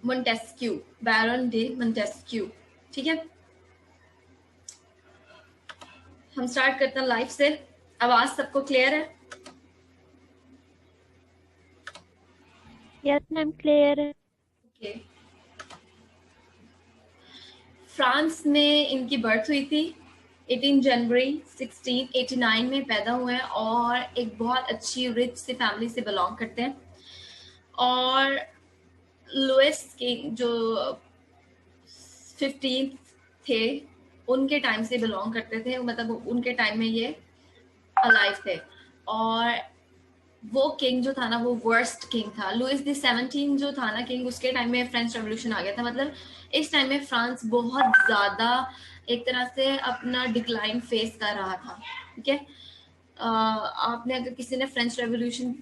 Montesquieu, बैरन day Montesquieu. ठीक है, हम स्टार्ट करते हैं लाइव से। आवाज सबको क्लियर है? यस मैम, क्लियर है। ओके। फ्रांस में इनकी बर्थ हुई थी 18 जनवरी 1689 में पैदा हुए हैं और एक बहुत अच्छी रिच सी फैमिली से बिलोंग करते हैं। और लुइस के जो 15 थे उनके टाइम से बिलोंग करते थे, मतलब उनके टाइम में ये अलाइव थे। और वो किंग जो था ना वो वर्स्ट किंग था। लुइस द 17 जो था ना किंग, उसके टाइम में फ्रेंच रेवोल्यूशन आ गया था। मतलब इस टाइम में फ्रांस बहुत ज्यादा एक तरह से अपना डिक्लाइन फेस कर रहा था। ठीक है, आपने अगर किसी ने फ्रेंच रेवोल्यूशन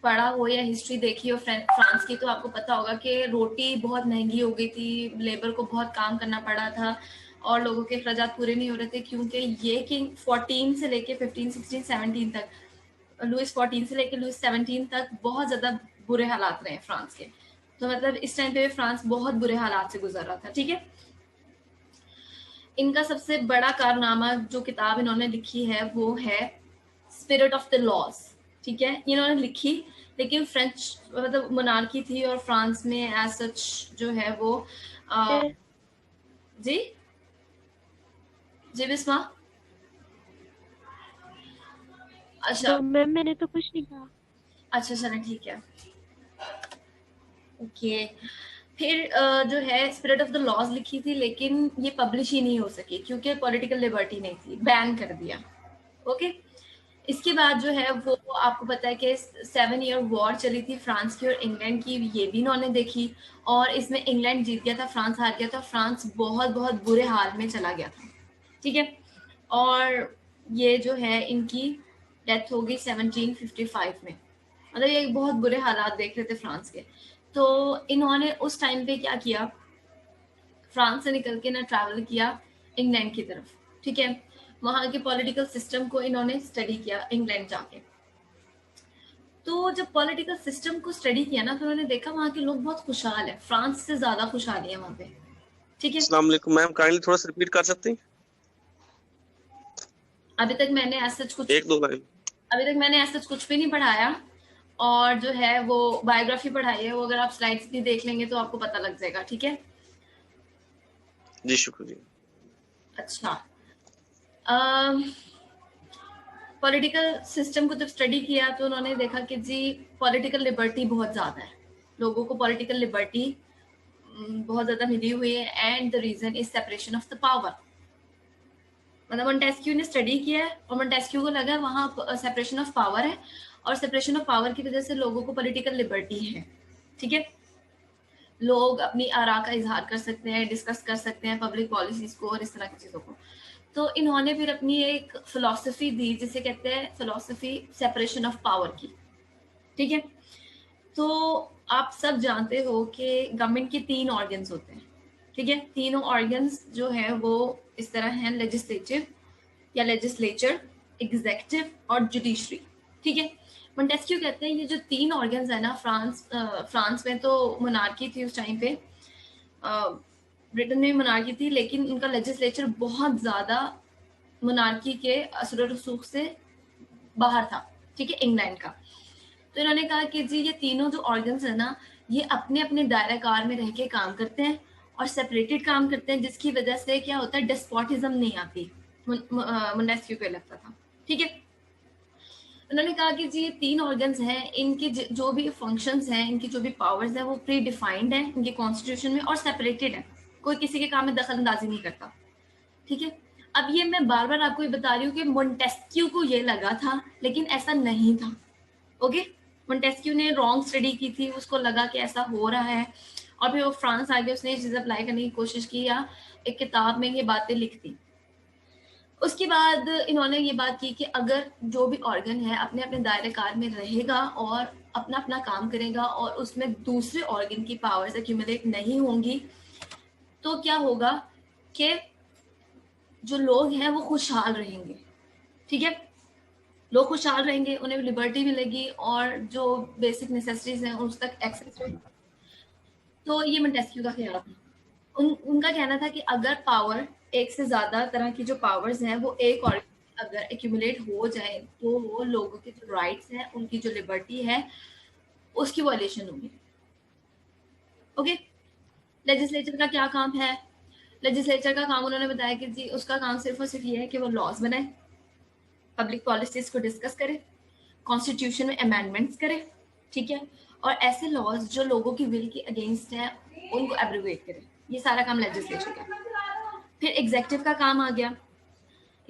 पढ़ा हो या हिस्ट्री देखी हो फ्रांस की, तो आपको पता होगा कि रोटी बहुत महंगी हो गई थी, लेबर को बहुत काम करना पड़ा था और लोगों के अखराजात पूरे नहीं हो रहे थे, क्योंकि ये किंग 14 से लेके 15, 16, 17 तक, लुइस 14 से लेके लुइस 17 तक बहुत ज्यादा बुरे हालात रहे फ्रांस के। तो मतलब इस टाइम पे फ्रांस बहुत बुरे हालात से गुजर रहा था। ठीक है, इनका सबसे बड़ा कारनामा जो किताब इन्होंने लिखी है वो है स्पिरिट ऑफ द लॉज। ठीक है, इन्होंने लिखी, लेकिन फ्रेंच मतलब मोनार्की थी और फ्रांस में एज सच जो है वो जी जी बिस्मा। अच्छा मैम मैंने तो कुछ नहीं कहा। अच्छा चलो ठीक है, ओके। फिर जो है स्पिरिट ऑफ द लॉज लिखी थी, लेकिन ये पब्लिश ही नहीं हो सकी क्योंकि पॉलिटिकल लिबर्टी नहीं थी, बैन कर दिया। ओके, इसके बाद जो है वो आपको पता है कि 7 ईयर वॉर चली थी फ्रांस की और इंग्लैंड की, ये भी इन्होंने देखी। और इसमें इंग्लैंड जीत गया था, फ्रांस हार गया था। फ्रांस बहुत बहुत बुरे हाल में चला गया था। ठीक है, और ये जो है इनकी डेथ हो गई 1755 में। मतलब ये बहुत बुरे हालात देख रहे थे फ्रांस के। तो इन्होंने उस टाइम पे क्या किया, फ्रांस से निकल के ना ट्रैवल किया इंग्लैंड की तरफ। ठीक है, वहां के पॉलिटिकल सिस्टम को इन्होंने स्टडी किया इंग्लैंड जाके। तो जब पॉलिटिकल सिस्टम को स्टडी किया ना, तो उन्होंने देखा वहां के लोग बहुत खुशहाल है, फ्रांस से ज्यादा खुशहाली है वहां पे। ठीक है, अस्सलाम वालेकुम मैम, काइंडली थोड़ा सा रिपीट कर सकती हैं? अभी तक मैंने ऐसा कुछ एक दो लाइन। अभी तक मैंने ऐसा कुछ भी नहीं पढ़ाया, और जो है वो बायोग्राफी पढ़ाई है, वो अगर आप स्लाइड्स भी देख लेंगे तो आपको पता लग जाएगा। ठीक है, जी शुक्रिया। अच्छा। पॉलिटिकल सिस्टम को जब स्टडी किया तो उन्होंने देखा कि जी पॉलिटिकल लिबर्टी बहुत ज़्यादा है, लोगों को पॉलिटिकल लिबर्टी बहुत ज़्यादा मिली हुई है। And the reason is separation of the power. मतलब मोंटेस्क्यू ने स्टडी किया है और मोंटेस्क्यू को लगा वहाँ सेपरेशन ऑफ पावर है, और सेपरेशन ऑफ पावर की वजह से लोगों को पॉलिटिकल लिबर्टी है। ठीक है, लोग अपनी आरा का इजहार कर सकते हैं, डिस्कस कर सकते हैं पब्लिक पॉलिसीज को और इस तरह की चीज़ों को। तो इन्होंने फिर अपनी एक फिलॉसफी दी जिसे कहते हैं फिलॉसफी सेपरेशन ऑफ पावर की। ठीक है, तो आप सब जानते हो कि गवर्नमेंट के 3 ऑर्गन्स होते हैं। ठीक है, तीनों ऑर्गन्स जो है वो इस तरह हैं, लेजिस्लेटिव या लेजिस्लेचर, एग्जेक्टिव और जुडिशरी। ठीक है, मोंटेस्क्यू कहते हैं ये जो 3 ऑर्गन्स है ना, फ्रांस में तो मोनार्की थी उस टाइम पे, ब्रिटेन में मोनार्की थी, लेकिन उनका लेजिस्लेचर बहुत ज्यादा मोनार्की के असर रसूख से बाहर था। ठीक है, इंग्लैंड का। तो इन्होंने कहा कि जी ये तीनों जो ऑर्गन्स है ना, ये अपने अपने दायरा कार में रह के काम करते हैं और सेपरेटेड काम करते हैं, जिसकी वजह से क्या होता है, डेस्पोटिज्म नहीं आती। मोनेस्क्यू को लगता था। ठीक है, उन्होंने कहा कि जी ये 3 ऑर्गन्स हैं, इनके जो भी फंक्शंस हैं, इनकी जो भी पावर्स हैं वो प्री डिफाइंड है इनके कॉन्स्टिट्यूशन में और सेपरेटेड है, कोई किसी के काम में दखल अंदाजी नहीं करता। ठीक है, अब ये मैं बार बार आपको ये बता रही हूँ कि मोंटेस्क्यू को ये लगा था, लेकिन ऐसा नहीं था। ओके, मोंटेस्क्यू ने रॉन्ग स्टडी की थी, उसको लगा कि ऐसा हो रहा है, और फिर वो फ्रांस आ गया, उसने ये चीज़ अप्लाई करने की कोशिश की या एक किताब में ये बातें लिख दी। उसके बाद इन्होंने ये बात की कि अगर जो भी ऑर्गन है अपने अपने दायरे कार में रहेगा और अपना अपना काम करेगा और उसमें दूसरे ऑर्गन की पावर्स एक्यूमुलेट नहीं होंगी, तो क्या होगा कि जो लोग हैं वो खुशहाल रहेंगे। ठीक है, लोग खुशहाल रहेंगे, उन्हें लिबर्टी मिलेगी और जो बेसिक नेसेसिटीज हैं उस तक एक्सेस रहेगा। तो ये मोंटेस्क्यू का ख्याल था। उनका कहना था कि अगर पावर एक से ज्यादा तरह की जो पावर्स हैं वो एक और अगर एक्यूमुलेट हो जाए तो वो लोगों के जो राइट्स हैं, उनकी जो लिबर्टी है, उसकी वायलेशन होगी। ओके, लेजिस्लेचर का क्या काम है? लेजिस्लेचर का काम उन्होंने बताया कि जी उसका काम सिर्फ और सिर्फ ये है कि वो लॉज बनाए, पब्लिक पॉलिसीज को डिस्कस करे, कॉन्स्टिट्यूशन में अमेंडमेंट्स करे, ठीक है, और ऐसे लॉज जो लोगों की विल के अगेंस्ट है उनको एब्रोगेट करे। ये सारा काम लेजिस्लेचर का। फिर एग्जेक्टिव का काम आ गया।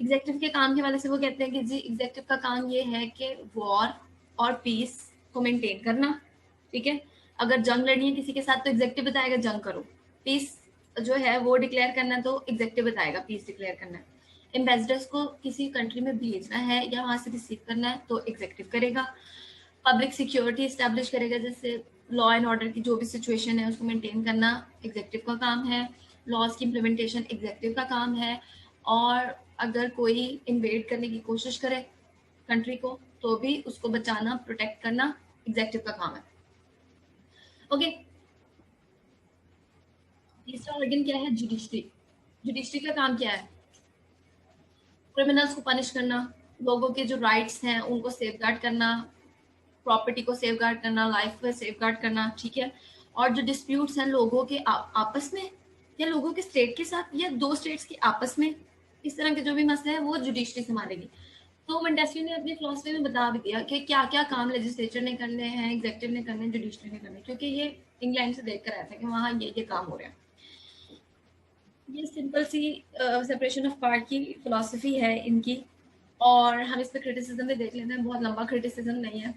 एग्जेक्टिव के काम के वाले से वो कहते हैं कि जी एग्जेक्टिव का काम ये है कि वॉर और पीस को मेंटेन करना, ठीक है। अगर जंग लड़नी है किसी के साथ तो एग्जेक्टिव बताएगा जंग करो, पीस जो है वो डिक्लेयर करना तो एग्जेक्टिव बताएगा पीस डिक्लेयर करना है। एम्बेसडर्स को किसी कंट्री में भेजना है या वहां से रिसीव करना है तो एग्जेक्टिव करेगा। पब्लिक सिक्योरिटी इस्टेब्लिश करेगा, जैसे लॉ एंड ऑर्डर की जो भी सिचुएशन है उसको मेंटेन करना एग्जेक्टिव का काम है। लॉज की इम्प्लीमेंटेशन एग्जेक्टिव का काम है। और अगर कोई इन्वेड करने की कोशिश करे कंट्री को तो भी उसको बचाना, प्रोटेक्ट करना एग्जेक्टिव का काम है। ओके, तीसरा ऑर्गन क्या है? जुडिशरी। जुडिशरी का काम क्या है? क्रिमिनल्स को पनिश करना, लोगों के जो राइट्स हैं उनको सेफगार्ड करना, प्रॉपर्टी को सेफगार्ड करना, लाइफ को सेफगार्ड करना, ठीक है। और जो डिस्प्यूट्स हैं लोगों के आपस में या लोगों के स्टेट के साथ या दो स्टेट्स के आपस में, इस तरह के जो भी मसले हैं वो जुडिशरी संभालेगी। तो मोंटेस्क्यू ने अपनी फिलॉसफी में बता भी दिया कि क्या क्या काम लेजिस्लेचर ने करने हैं, एग्जेक्टिव ने करने, जुडिशरी ने करने, क्योंकि ये इंग्लैंड से देख कर आया था कि वहाँ ये काम हो रहा है। ये सिंपल सी सेपरेशन ऑफ पार्ट की फिलॉसफी है इनकी। और हम इस पर क्रिटिसिज्म भी देख लेते हैं, बहुत लंबा क्रिटिसिज्म नहीं है,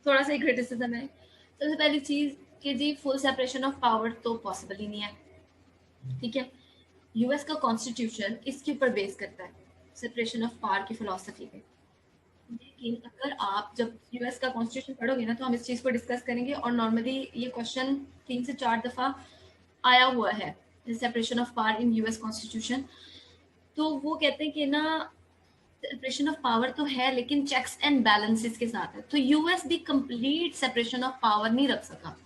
थोड़ा सा ही क्रिटिसिज्म है। सबसे पहली चीज कि जी फुल सेपरेशन ऑफ पावर तो पॉसिबल ही नहीं है, ठीक है। यूएस का कॉन्स्टिट्यूशन इसके ऊपर बेस करता है, सेपरेशन ऑफ पावर की फिलॉसफी पे। लेकिन अगर आप जब यूएस का कॉन्स्टिट्यूशन पढ़ोगे ना तो हम इस चीज को डिस्कस करेंगे। और नॉर्मली ये क्वेश्चन 3 से 4 दफा आया हुआ है, separation of power in US constitution. तो वो कहते हैं कि ना सेपरेशन ऑफ पावर तो है लेकिन चेक्स एंड बैलेंसेस के साथ है। तो यूएस भी कंप्लीट सेपरेशन ऑफ पावर नहीं रख सका,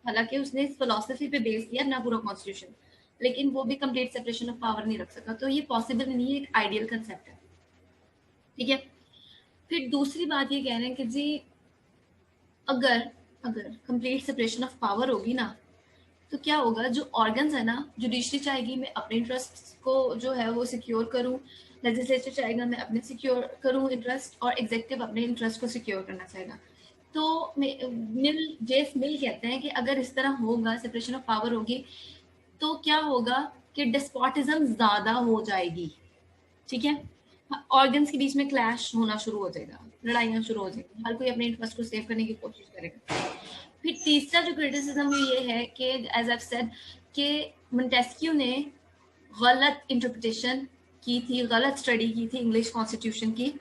हालांकि उसने इस फिलॉसफी पे बेस किया अपना पूरा कॉन्स्टिट्यूशन, लेकिन वो भी कंप्लीट सेपरेशन ऑफ पावर नहीं रख सका। तो ये पॉसिबल नहीं है, एक आइडियल कंसेप्ट है, ठीक है। फिर दूसरी बात ये कह रहे हैं कि जी अगर अगर कंप्लीट सेपरेशन ऑफ पावर होगी ना तो क्या होगा, जो ऑर्गन्स है ना, जुडिशरी चाहेगी मैं अपने इंटरेस्ट को जो है वो सिक्योर करूं, लेजिस्लेचर चाहेगा मैं अपने सिक्योर करूं इंटरेस्ट, और एग्जेक्टिव अपने इंटरेस्ट को सिक्योर करना चाहेगा। तो जेफ मिल कहते हैं कि अगर इस तरह होगा, सेपरेशन ऑफ पावर होगी, तो क्या होगा कि डिस्पोटिज्म ज्यादा हो जाएगी, ठीक है। ऑर्गन्स के बीच में क्लैश होना शुरू हो जाएगा, लड़ाइयाँ शुरू हो जाएगी, हर कोई अपने इंटरेस्ट को सेव करने की कोशिश करेगा। फिर तीसरा जो क्रिटिसिज्म ये है कि एज आई सेड कि मोंटेस्क्यू ने गलत इंटरप्रिटेशन की थी, गलत स्टडी की थी इंग्लिश कॉन्स्टिट्यूशन की।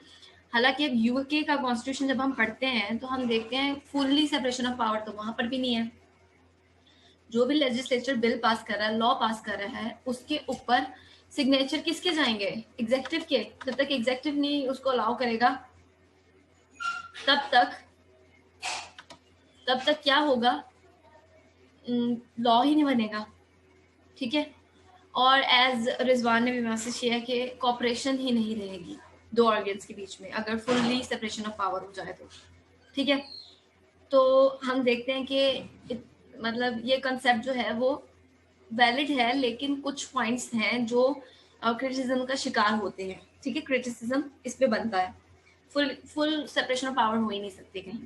हालांकि अब यूके का कॉन्स्टिट्यूशन जब हम पढ़ते हैं तो हम देखते हैं फुल्ली सेपरेशन ऑफ पावर तो वहां पर भी नहीं है। जो भी लेजिस्लेचर बिल पास कर रहा है, लॉ पास कर रहा है, उसके ऊपर सिग्नेचर किसके जाएंगे? एग्जेक्टिव के। जब तक एग्जेक्टिव नहीं उसको अलाउ करेगा तब तक क्या होगा, लॉ ही नहीं बनेगा, ठीक है। और एज रिजवान ने भी मैसेज किया कि कॉपरेशन ही नहीं रहेगी दो ऑर्गन्स के बीच में अगर फुल्ली सेपरेशन ऑफ पावर हो जाए तो, ठीक है। तो हम देखते हैं कि मतलब ये कंसेप्ट जो है वो वैलिड है, लेकिन कुछ पॉइंट्स हैं जो क्रिटिसिज्म का शिकार होते हैं, ठीक है। क्रिटिसिज्म इस पे बनता है, फुल सेपरेशन ऑफ पावर हो ही नहीं सकती कहीं।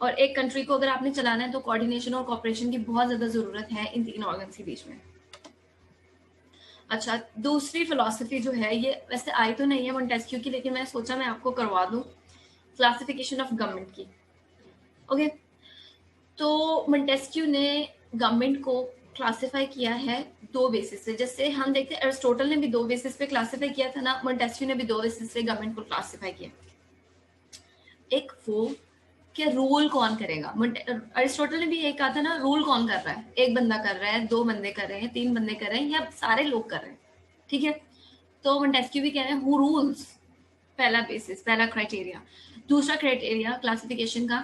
और एक कंट्री को अगर आपने चलाना है तो कोऑर्डिनेशन और कोऑपरेशन की बहुत ज्यादा जरूरत है इन तीन ऑर्गन्स के बीच में। अच्छा, दूसरी फिलॉसफी जो है ये वैसे आई तो नहीं है मोंटेस्क्यू की, लेकिन मैं सोचा मैं आपको करवा दूं, क्लासिफिकेशन ऑफ गवर्नमेंट की। ओके, तो मोंटेस्क्यू ने गवर्नमेंट को क्लासिफाई किया है दो बेसिस पे। जैसे हम देखते हैं एरिस्टोटल ने भी दो बेसिस पे क्लासिफाई किया था ना, मोंटेस्क्यू ने भी दो बेसिस पे गवर्नमेंट को क्लासिफाई किया। एक वो कि रूल कौन करेगा, अरिस्टोटल ने भी ये कहा था ना, रूल कौन कर रहा है, एक बंदा कर रहा है, दो बंदे कर रहे हैं, तीन बंदे कर रहे हैं, या सारे लोग कर रहे हैं, ठीक है। तो मोंटेस्क्यू भी कह रहे हैं हु रूल्स, पहला बेसिस, पहला क्राइटेरिया। दूसरा क्राइटेरिया क्लासिफिकेशन का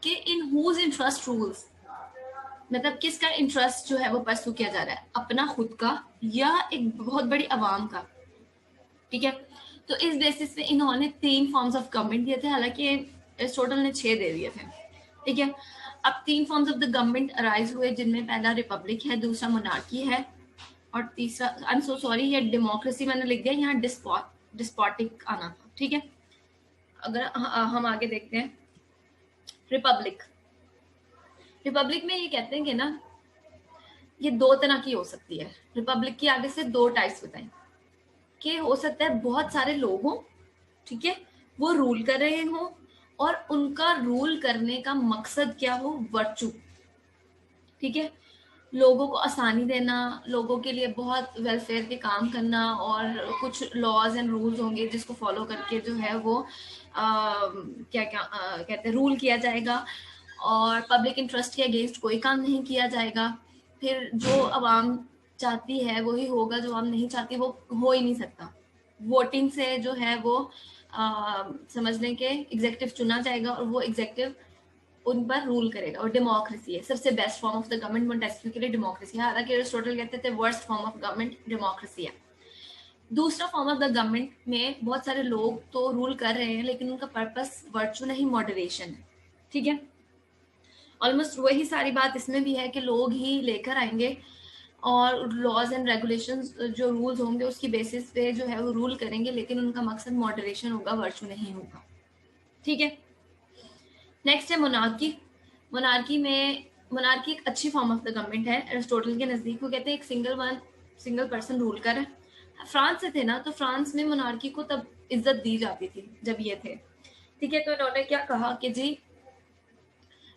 कि इन हुज इंटरेस्ट रूल्स, मतलब किसका इंटरेस्ट जो है वो परस्यू किया जा रहा है, अपना खुद का या एक बहुत बड़ी आवाम का। ठीक है, तो इस बेसिस पे इन्होंने 3 फॉर्म्स ऑफ गवर्नमेंट दिए थे, हालांकि इस टोटल ने 6 दे दिए थे। ठीक है, अब 3 forms of the government arise हुए, जिनमें पहला रिपब्लिक है, दूसरा मोनार्की है, और तीसरा, आई एम सो सॉरी, ये डेमोक्रेसी मैंने लिख दिया, यहाँ डिस्पोटिक आना था। ठीक है, अगर हम आगे देखते हैं रिपब्लिक। रिपब्लिक में ये कहते हैं कि ना ये 2 तरह की हो सकती है। रिपब्लिक की आगे से 2 टाइप्स बताएं कि हो सकता है बहुत सारे लोग हों, ठीक है, वो रूल कर रहे हों और उनका रूल करने का मकसद क्या हो, वर्चू। ठीक है, लोगों को आसानी देना, लोगों के लिए बहुत वेलफेयर के काम करना, और कुछ लॉज एंड रूल्स होंगे जिसको फॉलो करके जो है वो क्या क्या कहते हैं रूल किया जाएगा, और पब्लिक इंटरेस्ट के अगेंस्ट कोई काम नहीं किया जाएगा। फिर जो आवाम चाहती है वही होगा, जो आवाम नहीं चाहती वो हो ही नहीं सकता। वोटिंग से जो है वो समझ लें कि एग्जेक्टिव चुना जाएगा और वो एग्जेक्टिव उन पर रूल करेगा, और डेमोक्रेसी है सबसे best form of the government. Montesquieu के लिए डेमोक्रेसी है, हालांकि एरिस्टोटल कहते थे worst form of government democracy है। दूसरा फॉर्म ऑफ द गवर्नमेंट में बहुत सारे लोग तो रूल कर रहे हैं, लेकिन उनका पर्पस वर्चू नहीं, मॉडरेशन है। ठीक है, ऑलमोस्ट वही सारी बात इसमें भी है कि लोग ही लेकर आएंगे और लॉज एंड रेगुलेशंस जो रूल्स होंगे उसकी बेसिस पे जो है वो रूल करेंगे, लेकिन उनका मकसद मॉडरेशन होगा, वर्चू नहीं होगा। ठीक है, नेक्स्ट है मोनार्की। मोनार्की एक अच्छी फॉर्म ऑफ द गवर्नमेंट है एरिस्टोटल के नजदीक। वो कहते हैं एक सिंगल पर्सन रूल करे। फ्रांस से थे ना, तो फ्रांस में मोनार्की को तब इज्जत दी जाती थी जब ये थे। ठीक है, तो इन्होंने क्या कहा कि जी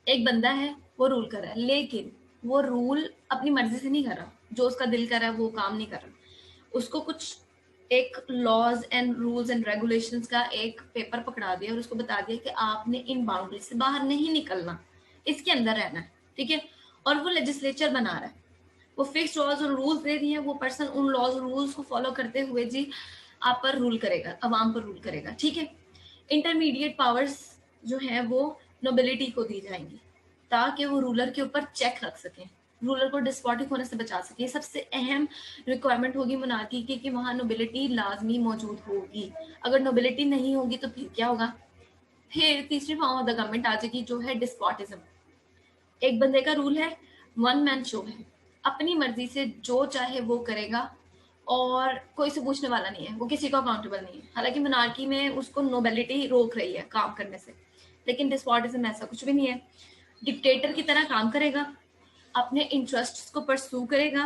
एक बंदा है वो रूल कर रहा है, लेकिन वो रूल अपनी मर्जी से नहीं कर रहा, जो उसका दिल कर रहा है वो काम नहीं कर रहा। उसको कुछ एक laws and rules and regulations का एक पेपर पकड़ा दिया और उसको बता दिया कि आपने इन बाउंड्री से बाहर नहीं निकलना, इसके अंदर रहना है। ठीक है, और वो लेजिस्लेचर बना रहा है, वो फिक्स लॉज और रूल्स दे रही है, वो पर्सन उन लॉज और रूल्स को फॉलो करते हुए जी आप पर रूल करेगा, अवाम पर रूल करेगा। ठीक है, इंटरमीडिएट पावर्स जो है वो नोबिलिटी को दी जाएंगी, ताकि वो रूलर के ऊपर चेक रख सकें, रूलर को डिस्पॉटिक होने से बचा सके। सबसे अहम रिक्वायरमेंट होगी मोनार्की की कि वहाँ नोबिलिटी लाजमी मौजूद होगी। अगर नोबिलिटी नहीं होगी तो फिर क्या होगा? फिर तीसरी फॉर्म ऑफ द गवर्नमेंट आ जाएगी जो है डिस्पॉटिज्म। एक बंदे का रूल है, वन मैन शो है, अपनी मर्जी से जो चाहे वो करेगा और कोई से पूछने वाला नहीं है, वो किसी को अकाउंटेबल नहीं है। हालांकि मोनार्की में उसको नोबिलिटी रोक रही है काम करने से, लेकिन डिस्पॉटिज्म ऐसा कुछ भी नहीं है। डिक्टेटर की तरह काम करेगा, अपने इंटरेस्ट्स को परस्यू करेगा,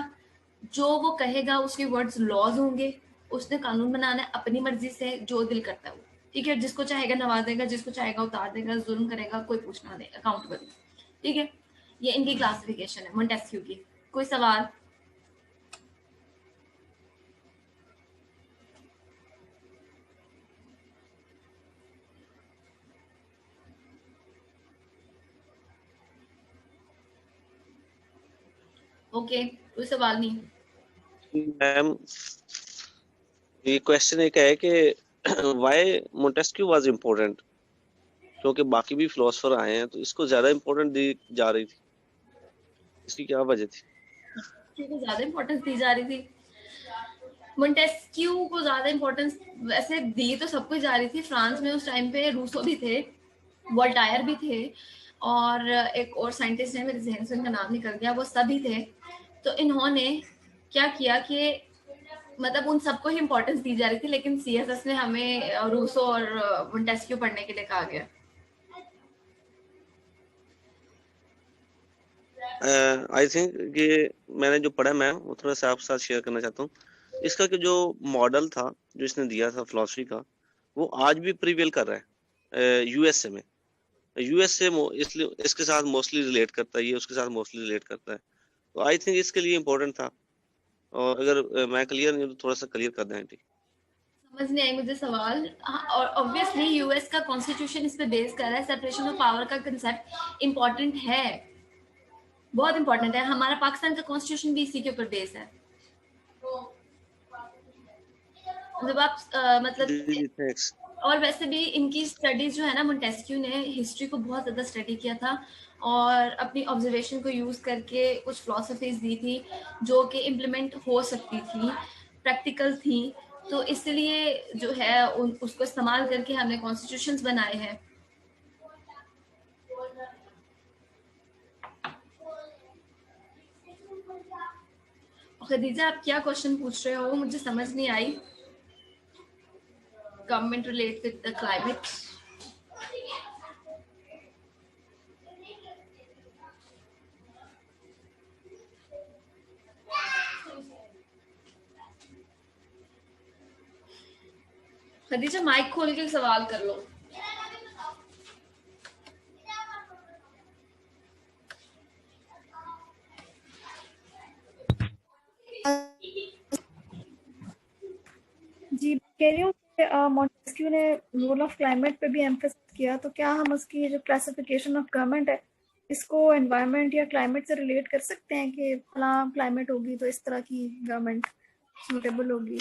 जो वो कहेगा उसके वर्ड्स लॉज होंगे, उसने कानून बनाना है अपनी मर्जी से, जो दिल करता है वो। ठीक है, जिसको चाहेगा नवाजेगा, जिसको चाहेगा उतार देगा, जुल्म करेगा, कोई पूछना नहीं, अकाउंटेबल। ठीक है, ये इनकी क्लासिफिकेशन है मोंटेस्क्यू की। कोई सवाल? ओके, कोई सवाल नहीं। मैम ये क्वेश्चन एक है कि व्हाई मोंटेस्क्यू वाज इम्पोर्टेंट, क्योंकि बाकी भी फिलोसफर आए हैं तो इसको ज्यादा इम्पोर्टेंट दी जा रही थी, इसकी क्या वजह थी? को ज्यादा इम्पोर्टेंस दी जा रही थी। मोंटेस्क्यू को ज्यादा इम्पोर्टेंस वैसे दी तो सबको जा रही थी। फ्रांस में उस टाइम पे रूसो भी थे, वोल्टायर भी थे, और एक और साइंटिस्ट है, मेरे जहन से उनका नाम निकल गया, वो सभी थे। तो इन्होंने क्या किया कि मतलब उन सबको ही इम्पोर्टेंस दी जा रही थी, लेकिन सीएसएस ने हमें रूसो और मोंटेस्क्यू पढ़ने के लिए कहा गया। आई थिंक कि मैंने जो पढ़ा मैं वो थोड़ा सा आपके साथ शेयर करना चाहता हूँ। इसका कि जो मॉडल था जो इसने दिया था फिलोसफी का, वो आज भी प्रिवेल कर रहा है यूएसए में। यूएसए इसलिए इसके साथ मोस्टली रिलेट करता है, ये उसके साथ मोस्टली रिलेट करता है, तो आई थिंक इसके लिए इम्पोर्टेंट था। और अगर मैं क्लियर नहीं हूँ तो थोड़ा सा क्लियर कर दें। ठीक, समझ नहीं आई मुझे सवाल। हाँ, और ऑब्वियसली यूएस का कॉन्स्टिट्यूशन इस पे बेस कर रहा है, सेपरेशन ऑफ पावर का कंसेप्ट इम्पोर्टेंट है, बहुत इम्पोर्टेंट है। हमारा पाकिस्तान का कॉन्स्टिट्यूशन भी इसी के ऊपर बेस है। जब आप मतलब जी थैंक्स। और वैसे भी इनकी स्टडीज जो है ना, मोंटेस्क्यू ने हिस्ट्री को बहुत ज़्यादा स्टडी किया था और अपनी ऑब्जर्वेशन को यूज़ करके कुछ फिलोसफीज दी थी जो कि इम्प्लीमेंट हो सकती थी, प्रैक्टिकल थी। तो इसलिए जो है उसको इस्तेमाल करके हमने कॉन्स्टिट्यूशंस बनाए हैं। खदीजा, आप क्या क्वेश्चन पूछ रहे हो? मुझे समझ नहीं आई। Government relate with the climate. Khadija, mike खोल के सवाल कर लो। जी, कह रही हूँ कि मोंटेस्क्यू ने रोल ऑफ क्लाइमेट पे भी एम्फेसिस किया, तो क्या हम उसकी जो क्लासिफिकेशन ऑफ गवर्नमेंट है इसको एनवायरनमेंट या क्लाइमेट से रिलेट कर सकते हैं कि फला क्लाइमेट होगी तो इस तरह की गवर्नमेंट सूटेबल होगी?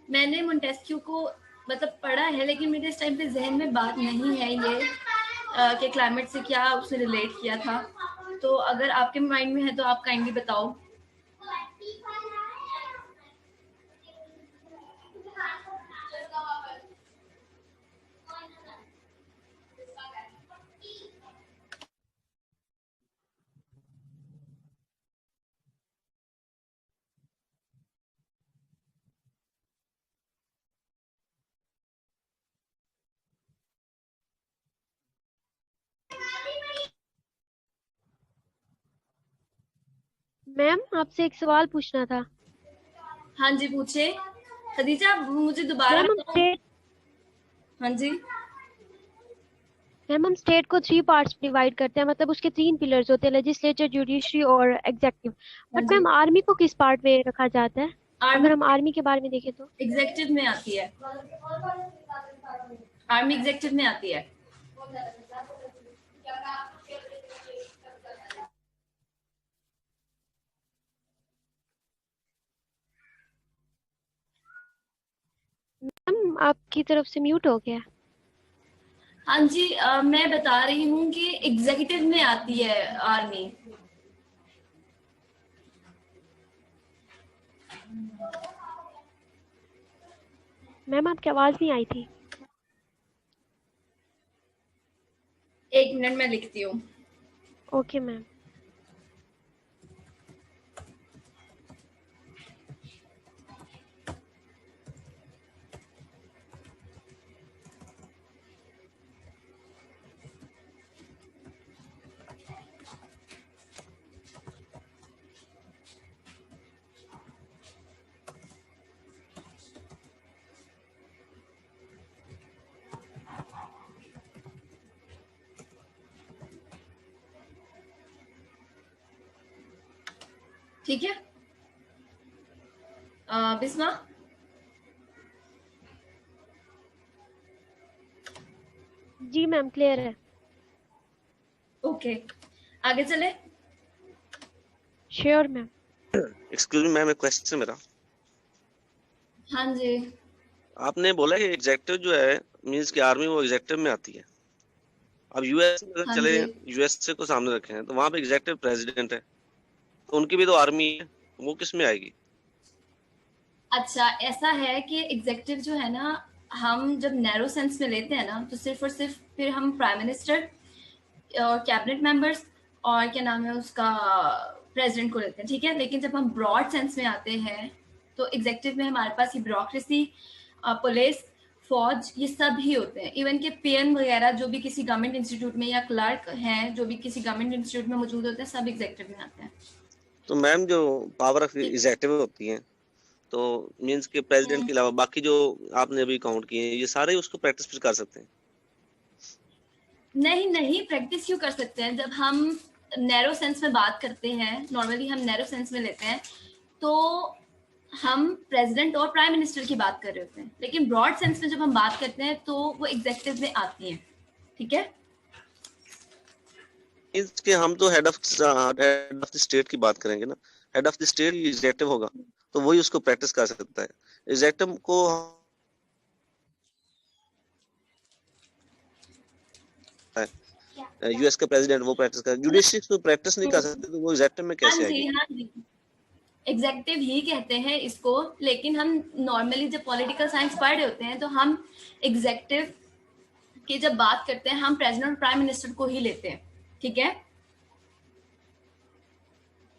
मैंने मोंटेस्क्यू को मतलब पढ़ा है, लेकिन मेरे इस टाइम पे जहन में बात नहीं है ये कि क्लाइमेट से क्या उसने रिलेट किया था। तो अगर आपके माइंड में है तो आप काइंडली बताओ। मैम आपसे एक सवाल पूछना था। हाँ जी, पूछे। खदीजा, मुझे दोबारा मैम हम बताओ। स्टेट हाँ जी। मैम हम स्टेट को 3 पार्ट्स डिवाइड करते हैं, मतलब उसके 3 पिलर्स होते हैं, लेजिस्लेचर, जुडिशरी और एग्जेक्टिव। हाँ बट जी। मैम आर्मी को किस पार्ट में रखा जाता है? आर्मी अगर हम आर्मी के बारे में देखें तो एग्जेक्टिव में आती है। आर्मी एग्जेक्टिव में आती है। मैम आपकी तरफ से म्यूट हो गया। हाँ जी, मैं बता रही हूँ कि एग्जीक्यूटिव में आती है आर्मी। मैम आपकी आवाज नहीं आई थी। एक मिनट में लिखती हूँ। Okay ma'am. ठीक है। बिस्मा। जी मैम क्लियर है। ओके, आगे चले। Sure ma'am. Excuse me ma'am, एक क्वेश्चन मेरा। हाँ जी। आपने बोला कि एग्जेक्टिव जो है मींस कि आर्मी वो एग्जेक्टिव में आती है। अब यूएस में हाँ चले, जी। यूएसए को सामने रखे हैं तो वहां पे एग्जेक्टिव प्रेसिडेंट है, तो उनकी भी तो आर्मी है, वो किस में आएगी? अच्छा, ऐसा है कि एग्जेक्टिव जो है ना, हम जब नैरो सेंस में लेते हैं ना, तो सिर्फ और सिर्फ फिर हम प्राइम मिनिस्टर और कैबिनेट मेंबर्स और क्या नाम है उसका, प्रेसिडेंट को लेते हैं, ठीक है। लेकिन जब हम ब्रॉड सेंस में आते हैं तो एग्जेक्टिव में हमारे पास ये ब्यूरोक्रेसी, पुलिस, फौज, ये सब ही होते हैं। इवन के पीएन वगैरह जो भी किसी गवर्नमेंट इंस्टीट्यूट में, या क्लर्क हैं जो भी किसी गवर्नमेंट इंस्टीट्यूट में मौजूद होते हैं, सब एग्जेक्टिव में आते हैं। तो मैम जो पावर ऑफ एग्जेक्टिव होती है, तो मींस के प्रेसिडेंट के अलावा बाकी जो आपने अभी काउंट किए हैं ये सारे उसको प्रैक्टिस कर सकते हैं? नहीं नहीं, प्रैक्टिस क्यों कर सकते हैं? जब हम नैरो सेंस में बात करते हैं, नॉर्मली हम नैरो सेंस में लेते हैं, तो हम प्रेसिडेंट और प्राइम मिनिस्टर की बात कर रहे होते हैं। लेकिन ब्रॉड सेंस में जब हम बात करते हैं तो वो एग्जेक्टिव में आती हैं, ठीक है। मींस के हम तो हेड ऑफ द स्टेट की बात करेंगे ना, head of the state executive होगा, तो वही उसको प्रैक्टिस कर सकता है। एग्जैक्टिव को यूएस का प्रेसिडेंट वो प्रैक्टिस कर, जुडिशरी तो प्रैक्टिस नहीं कर सकते, तो वो एग्जैक्टिव में कैसे आएगी? हाँ जी, एग्जेक्टिव ही कहते हैं इसको, लेकिन हम नॉर्मली जब पॉलिटिकल साइंस पढ़ रहे होते हैं तो हम एग्जेक्टिव की जब बात करते हैं हम प्रेसिडेंट और प्राइम मिनिस्टर को ही लेते हैं, ठीक है?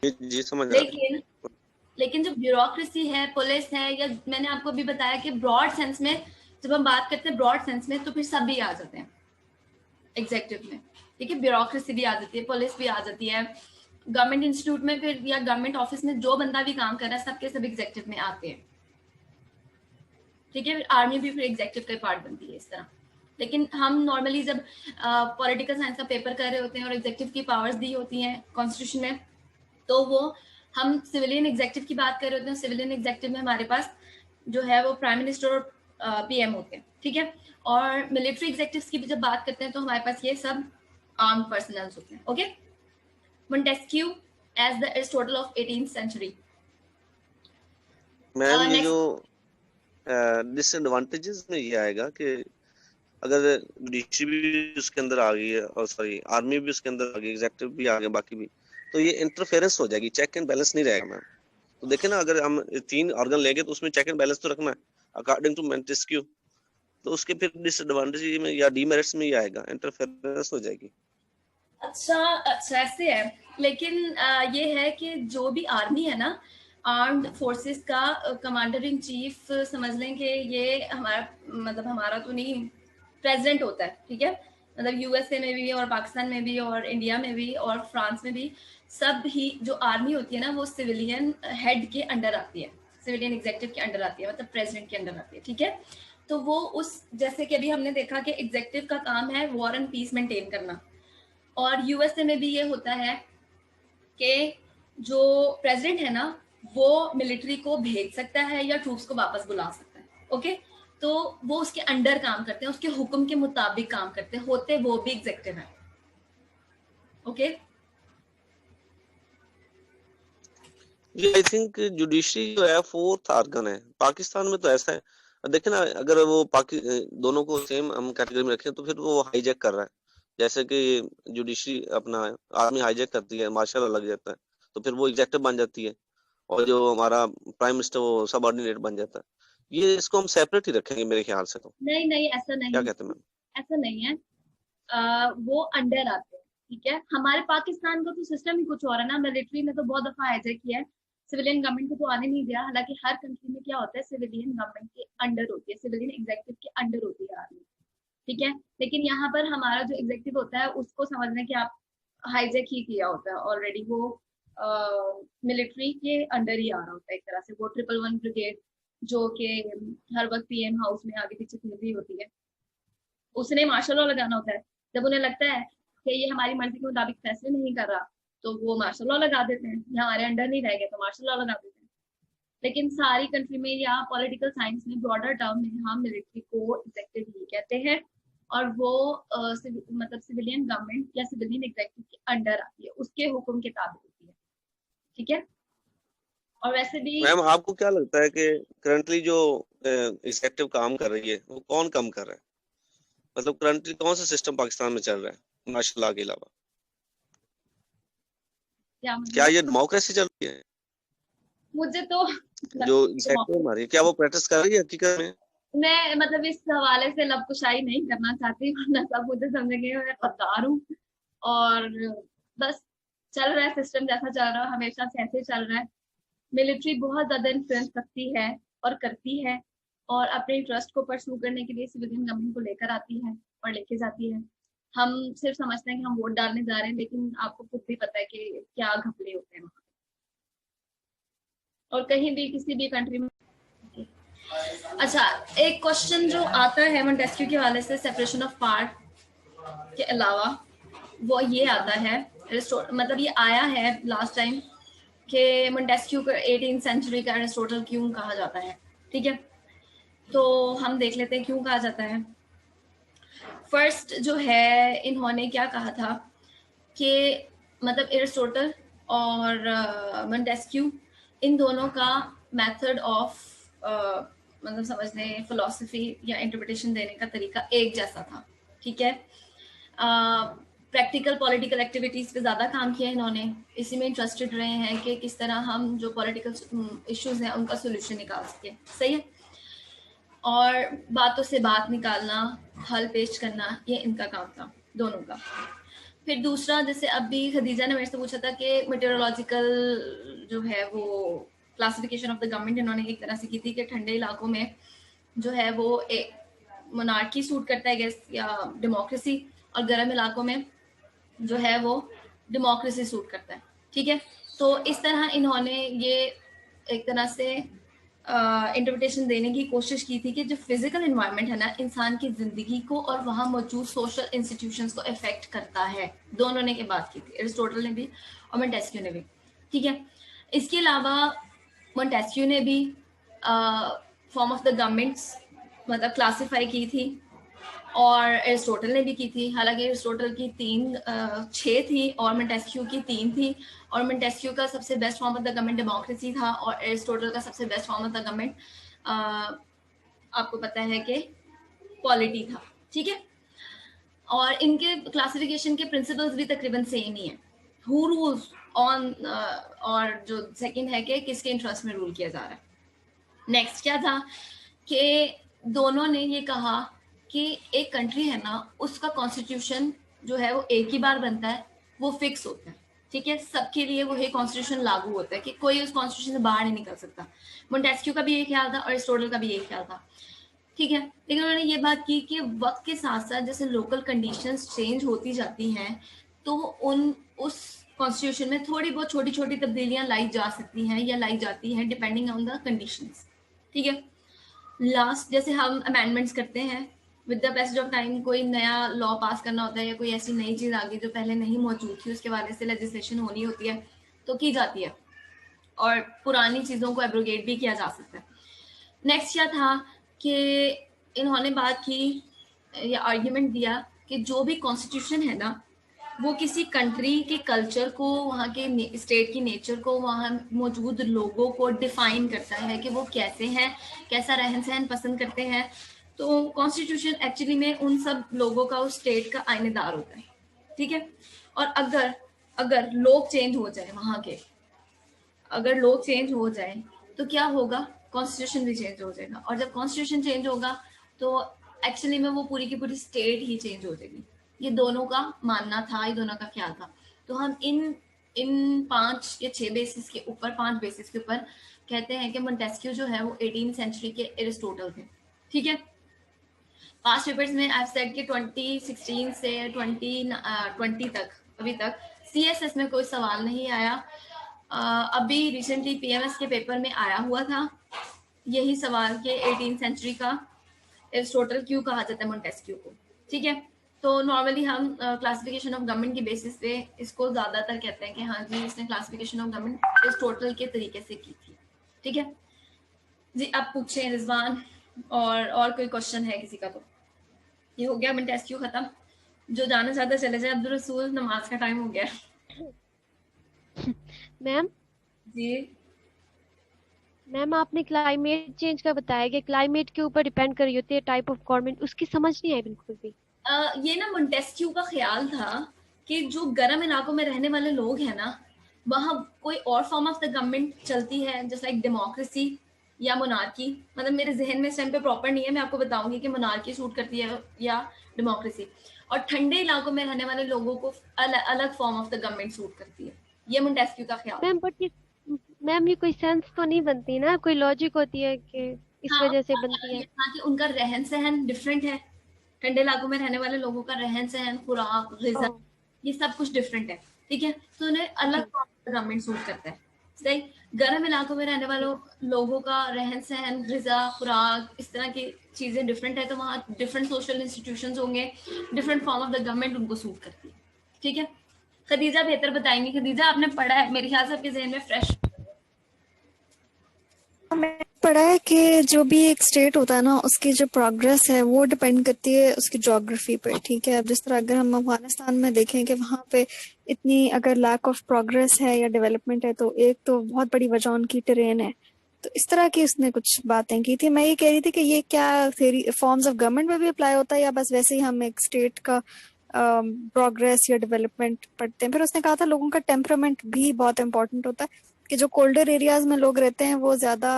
जी समझ रहा हूं। लेकिन जो ब्यूरोक्रेसी है, पुलिस है, या मैंने आपको अभी बताया कि ब्रॉड सेंस में जब हम बात करते हैं ब्रॉड सेंस में, तो फिर सब भी आ जाते हैं एग्जेक्टिव में, ठीक है? ब्यूरोक्रेसी भी आ जाती है, पुलिस भी आ जाती है, गवर्नमेंट इंस्टीट्यूट में फिर या गवर्नमेंट ऑफिस में जो बंदा भी काम कर रहा है सबके सब एग्जेक्टिव में आते हैं, ठीक है? आर्मी भी फिर एग्जेक्टिव का पार्ट बनती है इस तरह। लेकिन हम नॉर्मली जब पॉलिटिकल साइंस का पेपर कर रहे होते हैं और एग्जेक्टिव की पावर्स दी होती हैं कॉन्स्टिट्यूशन में, तो वो हम सिविलियन एग्जेक्टिव की बात कर रहे होते हैं। सिविलियन एग्जेक्टिव में हमारे पास जो है वो प्राइम मिनिस्टर और पीएम होते हैं, ठीक है? और मिलिट्री एग्जेक्टिव्स की भी जब बात करते हैं तो हमारे पास ये सब आर्म्ड पर्सनल्स होते हैं, okay? Montesquieu as the Aristotle of 18th century. Ma'am ये जो डिसएडवांटेजेस में ये आएगा कि अगर जुडिशरी भी उसके अंदर आ गई है और सॉरी आर्मी भी उसके अंदर आ गई, एग्जेक्टिव भी आ गए, बाकी भी, तो ये इंटरफेरेंस हो जाएगी, चेक एंड बैलेंस नहीं रहेगा मैम। तो देखे ना, अगर हम 3 ऑर्गन लेंगे तो उसमें चेक एंड बैलेंस तो रखना है अकॉर्डिंग टू मोंटेस्क्यू, तो उसके फिर डिसएडवांटेज में या डीमेरिट्स में ही आएगा, इंटरफेरेंस हो जाएगी। अच्छा ऐसे है, लेकिन ये है कि जो भी आर्मी है ना, आर्म्ड फोर्सेस का कमांडर इन चीफ समझ लें कि ये हमारा मतलब हमारा तो नहीं, प्रेसिडेंट होता है, ठीक है? मतलब यूएसए में भी और पाकिस्तान में भी और इंडिया में भी और फ्रांस में भी, सब ही जो आर्मी होती है ना वो सिविलियन हेड के अंडर आती है, सिविलियन एग्जेक्टिव के अंडर आती है, मतलब प्रेसिडेंट के अंडर आती है, ठीक है? तो वो उस जैसे कि अभी हमने देखा कि एग्जेक्टिव का काम है वॉर एंड पीस मेंटेन करना, और यूएसए में भी ये होता है कि जो प्रेसिडेंट है ना वो मिलिट्री को भेज सकता है या ट्रूप्स को वापस बुला सकता है, ओके? तो वो उसके अंडर काम करते हैं, उसके हुक्म के मुताबिक काम करते हैं, होते वो भी एग्जेक्टिव है, ओके? ये आई थिंक जुडिशरी जो है 4th ऑर्गन है, पाकिस्तान में तो ऐसा है। देखे ना, अगर वो दोनों को सेम हम कैटेगरी में रखें तो फिर वो हाईजैक कर रहा है, जैसे कि जुडिशरी अपना आर्मी हाईजैक करती है, मार्शल लग जाता है, तो फिर वो एग्जेक्टिव बन जाती है, और जो हमारा प्राइम मिनिस्टर वो सबऑर्डिनेट बन जाता है। ये इसको हम सेपरेट ही रखेंगे मेरे ख्याल से। तो नहीं ऐसा नहीं, क्या कहते हैं मैम? ऐसा नहीं है, वो अंडर आते हैं, ठीक है? हमारे पाकिस्तान का तो सिस्टम ही कुछ और है ना, मिलिट्री ने तो बहुत दफा हाईजैक किया है, सिविलियन गवर्नमेंट को तो आने नहीं दिया। हालांकि हर कंट्री में क्या होता है, सिविलियन गवर्नमेंट के अंडर होती है, सिविलियन एग्जेक्टिव के अंडर होती है आर्मी, ठीक है? लेकिन यहाँ पर हमारा जो एग्जेक्टिव होता है उसको समझना कि आप हाईजैक ही किया होता है ऑलरेडी, वो मिलिट्री के अंडर ही आ रहा होता है एक तरह से। वो 111 ब्रिगेड जो कि हर वक्त पीएम हाउस में आगे पीछे फिर रही होती है, उसने मार्शल लॉ लगाना होता है। जब उन्हें लगता है कि ये हमारी मर्जी के मुताबिक फैसले नहीं कर रहा तो वो मार्शल लॉ लगा देते हैं, ये हमारे अंडर नहीं रह गए तो मार्शल लॉ लगा देते हैं। लेकिन सारी कंट्री में या पॉलिटिकल साइंस में ब्रॉडर टर्म में हम मिलिट्री को एग्जेक्टिव ही कहते हैं, और वो मतलब सिविलियन गवर्नमेंट या सिविलियन एग्जेक्टिव के अंडर आती है, उसके हुक्म के ताबे होती है, ठीक है? और वैसे भी मैम आपको क्या लगता है कि करंटली जो एग्जेक्टिव काम कर रही है वो कौन कम कर रहा है? मतलब करंटली कौन सा सिस्टम पाकिस्तान में चल रहा है मार्शल लॉ के अलावा? क्या ये डेमोक्रेसी चल रही है? मुझे तो जो एग्जेक्टिव हमारी, क्या वो प्रैक्टिस कर रही है हकीकत में? मैं मतलब इस हवाले से लबकुशाई नहीं करना चाहती, वरना सब मुझे समझेंगे मैं गद्दार हूँ। और बस चल रहा है सिस्टम जैसा चल रहा है, हमेशा से ऐसे चल रहा है। मिलिट्री बहुत ज्यादा इन्फ्लुएंस रखती है और करती है, और अपने इंटरेस्ट को परस्यू करने के लिए सिविलियन गवर्नमेंट को लेकर आती है और लेके जाती है। हम सिर्फ समझते हैं कि हम वोट डालने जा रहे हैं, लेकिन आपको खुद भी पता है कि क्या घपले होते हैं वहाँ, और कहीं भी किसी भी कंट्री में। अच्छा, एक क्वेश्चन जो आता है मोंटेस्क्यू के हवाले से सेपरेशन ऑफ पार्ट के अलावा, वो ये आता है, मतलब ये आया है लास्ट टाइम कि मोंटेस्क्यू को 18th सेंचुरी का एरिस्टोटल क्यों कहा जाता है, ठीक है? तो हम देख लेते हैं क्यों कहा जाता है। फर्स्ट जो है, इन्होंने क्या कहा था कि मतलब एरिस्टोटल और मोंटेस्क्यू, इन दोनों का मेथड ऑफ मतलब समझने फिलोसफी या इंटरप्रिटेशन देने का तरीका एक जैसा था, ठीक है। प्रैक्टिकल पॉलिटिकल एक्टिविटीज़ पे ज़्यादा काम किया इन्होंने, इसी में इंटरेस्टेड रहे हैं कि किस तरह हम जो पॉलिटिकल इश्यूज हैं उनका सोल्यूशन निकाल सके, सही है। और बातों से बात निकालना, हल पेश करना, ये इनका काम था दोनों का। फिर दूसरा, जैसे अभी खदीजा ने मेरे से पूछा था कि मेटेरोलॉजिकल जो है वो क्लासिफिकेशन ऑफ द गवर्नमेंट इन्होंने एक तरह से की थी कि ठंडे इलाकों में जो है वो एक मोनार्की सूट करता है गैस या डेमोक्रेसी, और गर्म इलाकों में जो है वो डेमोक्रेसी सूट करता है, ठीक है। तो इस तरह इन्होंने ये एक तरह से इंटरप्रिटेशन देने की कोशिश की थी कि जो फिजिकल इन्वायरमेंट है ना, इंसान की ज़िंदगी को और वहाँ मौजूद सोशल इंस्टीट्यूशंस को इफेक्ट करता है। दोनों ने की बात की थी, एरिस्टोटल ने भी और मोंटेस्क्यू ने भी, ठीक है। इसके अलावा मोंटेस्क्यू ने भी फॉर्म ऑफ द गवर्नमेंट्स मतलब क्लासीफाई की थी, और एरिस्टोटल ने भी की थी। हालांकि एरिस्टोटल की 6 थी और मोंटेस्क्यू की 3 थी, और मोंटेस्क्यू का सबसे best form of the government democracy था, और एरिस्टोटल का सबसे best form of the government आपको पता है कि पॉलिटी था, ठीक है। और इनके क्लासिफिकेशन के प्रिंसिपल्स भी तकरीबन सेम ही है, हु रूल्स ऑन, और जो सेकंड है कि किसके इंटरेस्ट में रूल किया जा रहा है। नेक्स्ट क्या था कि दोनों ने ये कहा कि एक कंट्री है ना, उसका कॉन्स्टिट्यूशन जो है वो एक ही बार बनता है, वो फिक्स होता है, ठीक है। सबके लिए वो कॉन्स्टिट्यूशन लागू होता है कि कोई उस कॉन्स्टिट्यूशन से बाहर नहीं निकल सकता। मोंटेस्क्यू का भी ये ख्याल था और एरिस्टोटल का भी ये ख्याल था, ठीक है। लेकिन उन्होंने ये बात की कि वक्त के साथ साथ जैसे लोकल कंडीशंस चेंज होती जाती हैं, तो उस कॉन्स्टिट्यूशन में थोड़ी बहुत छोटी छोटी तब्दीलियां लाई जा सकती हैं या लाई जाती हैं डिपेंडिंग ऑन द कंडीशंस, ठीक है। लास्ट जैसे हम अमेंडमेंट्स करते हैं with the passage of time, कोई नया लॉ पास करना होता है या कोई ऐसी नई चीज़ आ गई जो पहले नहीं मौजूद थी, उसके बारे से लेजिस्लेशन होनी होती है तो की जाती है, और पुरानी चीज़ों को एब्रोगेट भी किया जा सकता है। नेक्स्ट क्या था कि इन्होंने बात की या आर्ग्यूमेंट दिया कि जो भी कॉन्स्टिट्यूशन है ना, वो किसी कंट्री के कल्चर को, वहाँ के स्टेट की नेचर को, वहाँ मौजूद लोगों को डिफाइन करता है कि वो कैसे हैं, कैसा रहन सहन पसंद करते हैं। तो कॉन्स्टिट्यूशन एक्चुअली में उन सब लोगों का, उस स्टेट का आईनेदार होता है, ठीक है। और अगर लोग चेंज हो जाए वहाँ के, अगर लोग चेंज हो जाए तो क्या होगा, कॉन्स्टिट्यूशन भी चेंज हो जाएगा, और जब कॉन्स्टिट्यूशन चेंज होगा तो एक्चुअली में वो पूरी की पूरी स्टेट ही चेंज हो जाएगी। ये दोनों का मानना था, ये दोनों का ख्याल था। तो हम इन 5 या 6 बेसिस के ऊपर, 5 बेसिस के ऊपर कहते हैं कि मोंटेस्क्यू जो है वो 18वीं सेंचुरी के एरिस्टोटल थे, ठीक है। पास्ट पेपर्स में आई सेड कि 2016 से 2020 तक, अभी तक CSS में कोई सवाल नहीं आया। अभी रिसेंटली PMS के पेपर में आया हुआ था यही सवाल कि 18वीं सेंचुरी का एरिस्टोटल क्यों कहा जाता है मोंटेस्क्यू को, ठीक है। तो नॉर्मली हम क्लासिफिकेशन ऑफ गवर्नमेंट की बेसिस पे इसको ज़्यादातर कहते हैं कि हाँ जी, इसने क्लासिफिकेशन ऑफ गवर्नमेंट एरिस्टोटल के तरीके से की थी, ठीक है जी। अब पूछें रिजवान, और कोई क्वेश्चन है किसी का? तो ये हो गया मोंटेस्क्यू खत्म, जो जाना चाहता चले जाए। अब्दुल रसूल, नमाज का टाइम हो गया। मैम जी मैम, आपने क्लाइमेट चेंज का बताया कि क्लाइमेट के ऊपर डिपेंड कर रही होती है टाइप ऑफ गवर्नमेंट, उसकी समझ नहीं आई बिल्कुल भी। ये ना मोंटेस्क्यू का ख्याल था कि जो गर्म इलाकों में रहने वाले लोग हैं ना, वहाँ कोई और फॉर्म ऑफ द गवर्नमेंट चलती है, जैसे लाइक डेमोक्रेसी या मोनार्की। मतलब मेरे जहन में इस टाइम पे प्रॉपर नहीं है, मैं आपको बताऊंगी कि मोनार्की सूट करती है या डेमोक्रेसी। और ठंडे इलाकों में रहने वाले लोगों को अलग form of the government suit करती है। ये मोंटेस्क्यू का ख्याल। मैम ये कोई सेंस तो नहीं बनती ना, कोई लॉजिक होती है कि इस वजह से बनती है? कि उनका रहन सहन डिफरेंट है, ठंडे इलाकों में रहने वाले लोगों का रहन सहन, खुराक, ग़िज़ा, ये सब कुछ डिफरेंट है, ठीक है। तो उन्हें अलग गवर्नमेंट सूट करता है, सही। गर्म इलाकों में रहने वालों लोगों का रहन सहन, ग़िज़ा, खुराक, इस तरह की चीज़ें डिफरेंट है, तो वहाँ डिफरेंट सोशल इंस्टीट्यूशंस होंगे, different form of the government उनको सूट करती है, ठीक है। खदीजा बेहतर बताएंगी। खदीजा, आपने पढ़ा है मेरे ख्याल से, आपके जहन में फ्रेश मैंने पढ़ा है कि जो भी एक स्टेट होता है ना, उसकी जो प्रोग्रेस है वो डिपेंड करती है उसकी ज्योग्राफी पे, ठीक है। अब जिस तरह अगर हम अफगानिस्तान में देखें कि वहाँ पे इतनी अगर लैक ऑफ प्रोग्रेस है या डेवलपमेंट है, तो एक तो बहुत बड़ी वजह उनकी टेरेन है, तो इस तरह की उसने कुछ बातें की थी। मैं ये कह रही थी कि ये क्या थ्योरी फॉर्म्स ऑफ गवर्नमेंट में भी अप्लाई होता है या बस वैसे ही हम एक स्टेट का प्रोग्रेस या डेवलपमेंट पढ़ते हैं। फिर उसने कहा था लोगों का टेम्परामेंट भी बहुत इंपॉर्टेंट होता है कि जो कोल्डर एरियाज में लोग रहते हैं वो ज्यादा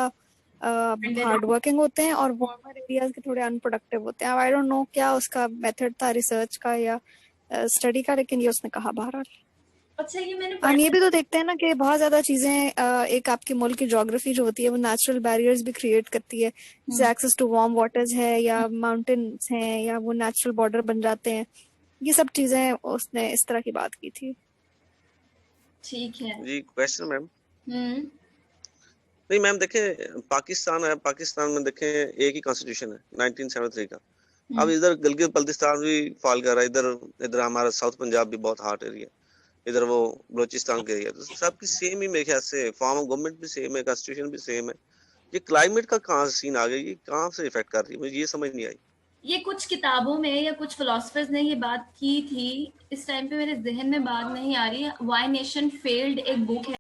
हार्ड वर्किंग होते हैं और वार्मर एरियाज के थोड़े अनप्रोडक्टिव होते हैं। आई डोंट नो क्या उसका मेथड था रिसर्च का या स्टडी का, लेकिन ये उसने कहा बहरहाल। अच्छा, ये मैंने हम ये पढ़ा भी तो देखते हैं ना कि बहुत ज्यादा चीजें एक आपके मुल्क की ज्योग्राफी जो होती है वो नेचुरल बैरियर्स भी क्रिएट करती है, जैसे एक्सेस टू वार्म वाटर्स है या माउंटेन्स हैं या वो नेचुरल बॉर्डर बन जाते हैं। ये सब चीजें उसने इस तरह की बात की थी। ठीक है। जी क्वेश्चन मैम। हम्म। नहीं मैम देखें, पाकिस्तान है, पाकिस्तान में देखें एक ही कॉन्स्टिट्यूशन है 1973 का। अब इधर गिलगित बल्तिस्तान भी फॉल कर रहा है, इधर इधर हमारा साउथ पंजाब भी बहुत हार्ड एरिया, इधर वो बलोचिस्तान के एरिया, तो सबकी सेम ही मेरे ख्याल से फॉर्म ऑफ गवर्नमेंट भी सेम है, कॉन्स्टिट्यूशन भी सेम है। ये क्लाइमेट का कहाँ से सीन आ गया, ये कहाँ से इफेक्ट कर रही है, मुझे ये समझ नहीं आई। ये कुछ किताबों में या कुछ फिलोसफर्स ने ये बात की थी, इस टाइम पे मेरे जहन में बात नहीं आ रही है। व्हाई नेशन फेल्ड एक बुक है